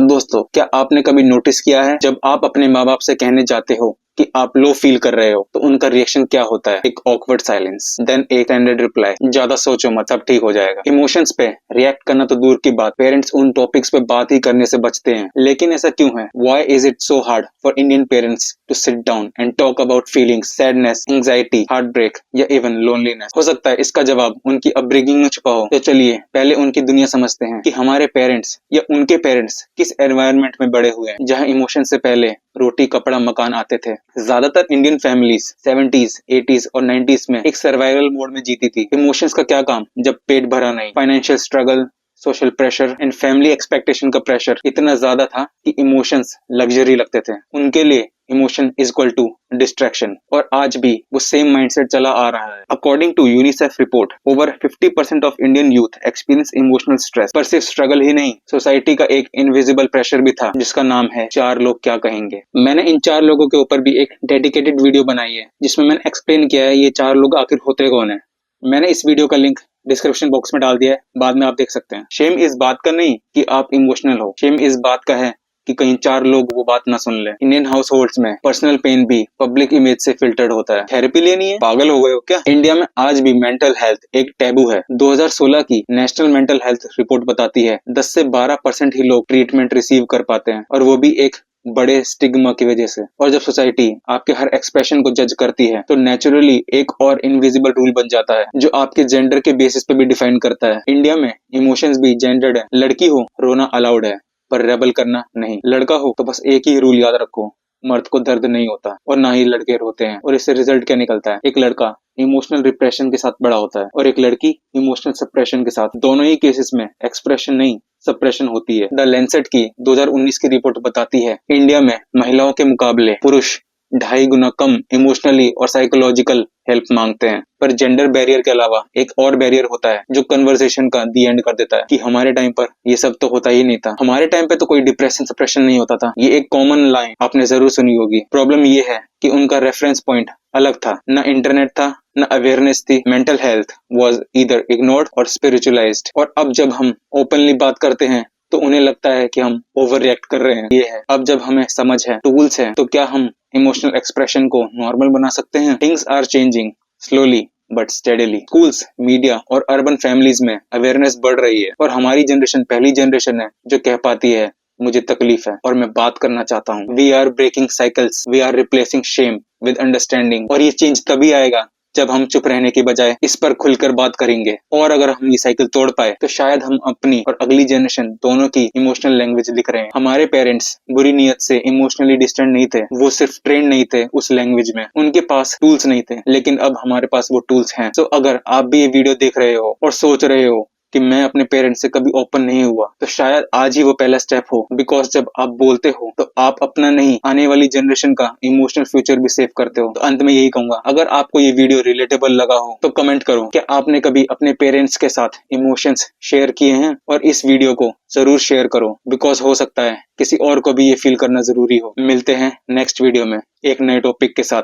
तो दोस्तों, क्या आपने कभी नोटिस किया है जब आप अपने माँ बाप से कहने जाते हो कि आप लो फील कर रहे हो तो उनका रिएक्शन क्या होता है? एक ऑकवर्ड साइलेंस, देन एक कैंडिड रिप्लाई, ज्यादा सोचो मत, सब ठीक हो जाएगा। इमोशंस पे रिएक्ट करना तो दूर की बात, पेरेंट्स उन टॉपिक्स पे बात ही करने से बचते हैं। लेकिन ऐसा क्यों है? Why is it so hard for Indian parents to sit down and talk about feelings, sadness, anxiety, heartbreak या इवन लोनलीनेस? हो सकता है इसका जवाब उनकी अपब्रिंगिंग में छुपा हो। तो चलिए पहले उनकी दुनिया समझते हैं कि हमारे पेरेंट्स या उनके पेरेंट्स किस एनवायरनमेंट में बड़े हुए हैं, जहाँ इमोशन से पहले रोटी, कपड़ा, मकान आते थे। ज्यादातर इंडियन फैमिलीज 70s, 80s और 90s में एक सर्वाइवल मोड में जीती थी। इमोशंस का क्या काम जब पेट भरा नहीं? Financial struggle, social pressure and family expectation का प्रेशर इतना ज्यादा था कि इमोशंस लग्जरी लगते थे। उनके लिए emotion is equal to distraction, और आज भी वो सेम माइंडसेट चला आ रहा है। According to UNICEF report, over 50% of Indian youth experience emotional stress. पर सिर्फ स्ट्रगल ही नहीं, सोसाइटी का एक इनविजिबल प्रेशर भी था जिसका नाम है चार लोग क्या कहेंगे। मैंने इन चार लोगों के ऊपर भी एक डेडिकेटेड वीडियो बनाई है जिसमें मैंने एक्सप्लेन किया है ये चार लोग आखिर होते कौन है। मैंने इस वीडियो का लिंक डिस्क्रिप्शन बॉक्स में डाल दिया है, बाद में आप देख सकते हैं। शेम इस बात का नहीं कि आप इमोशनल हो, शेम इस बात का है कि कहीं चार लोग वो बात ना सुन ले। इंडियन हाउस होल्ड्स में पर्सनल पेन भी पब्लिक इमेज से फिल्टर्ड होता है। थेरेपी लेनी है? पागल हो गए हो क्या? इंडिया में आज भी मेंटल हेल्थ एक टैबू है। 2016 की नेशनल मेंटल हेल्थ रिपोर्ट बताती है 10 से 12% ही लोग ट्रीटमेंट रिसीव कर पाते हैं, और वो भी एक बड़े स्टिग्मा की वजह से। और जब सोसाइटी आपके हर एक्सप्रेशन को जज करती है तो नेचुरली एक और इनविजिबल रूल बन जाता है जो आपके जेंडर के बेसिस पे भी डिफाइन करता है। इंडिया में इमोशंस भी जेंडर्ड है। लड़की हो रोना अलाउड है पर रेबल करना नहीं। लड़का हो तो बस एक ही रूल याद रखो, मर्द को दर्द नहीं होता और ना ही लड़के रोते हैं। और इससे रिजल्ट क्या निकलता है? एक लड़का इमोशनल रिप्रेशन के साथ बड़ा होता है और एक लड़की इमोशनल सप्रेशन के साथ। दोनों ही केसेस में एक्सप्रेशन नहीं सप्रेशन होती है। द लैंसेट की 2019 की रिपोर्ट बताती है इंडिया में महिलाओं के मुकाबले पुरुष 2.5 गुना कम इमोशनली और साइकोलॉजिकल हेल्प मांगते हैं। पर जेंडर बैरियर के अलावा एक और बैरियर होता है जो कन्वर्सेशन का दी एंड कर देता है कि हमारे टाइम पर ये सब तो होता ही नहीं था। हमारे टाइम पे तो कोई डिप्रेशन सप्रेशन नहीं होता था। ये एक कॉमन लाइन आपने जरूर सुनी होगी। प्रॉब्लम ये है कि उनका रेफरेंस पॉइंट अलग था। न इंटरनेट था, न अवेयरनेस थी। Mental health was either ignored और स्पिरिचुअलाइज्ड। और अब जब हम ओपनली बात करते हैं तो उन्हें लगता है कि हम ओवर रिएक्ट कर रहे हैं। ये है, अब जब हमें समझ है, टूल्स है, तो क्या हम इमोशनल एक्सप्रेशन को नॉर्मल बना सकते हैं? Things are changing slowly but steadily. Schools, media और अर्बन फैमिलीज में अवेयरनेस बढ़ रही है, और हमारी जनरेशन पहली जनरेशन है जो कह पाती है मुझे तकलीफ है और मैं बात करना चाहता हूँ। We are breaking cycles, we are replacing shame with understanding. और ये चेंज तभी आएगा जब हम चुप रहने की बजाय इस पर खुलकर बात करेंगे। और अगर हम ये साइकिल तोड़ पाए तो शायद हम अपनी और अगली जनरेशन दोनों की इमोशनल लैंग्वेज लिख रहे हैं। हमारे पेरेंट्स बुरी नीयत से इमोशनली डिस्टेंट नहीं थे, वो सिर्फ ट्रेंड नहीं थे उस लैंग्वेज में। उनके पास टूल्स नहीं थे, लेकिन अब हमारे पास वो टूल्स हैं। तो अगर आप भी ये वीडियो देख रहे हो और सोच रहे हो कि मैं अपने पेरेंट्स से कभी ओपन नहीं हुआ, तो शायद आज ही वो पहला स्टेप हो। बिकॉज जब आप बोलते हो तो आप अपना नहीं, आने वाली जनरेशन का इमोशनल फ्यूचर भी सेव करते हो। तो अंत में यही कहूंगा, अगर आपको ये वीडियो रिलेटेबल लगा हो तो कमेंट करो क्या आपने कभी अपने पेरेंट्स के साथ इमोशंस शेयर किए हैं। और इस वीडियो को जरूर शेयर करो, बिकॉज हो सकता है किसी और को भी ये फील करना जरूरी हो। मिलते हैं नेक्स्ट वीडियो में एक नए टॉपिक के साथ।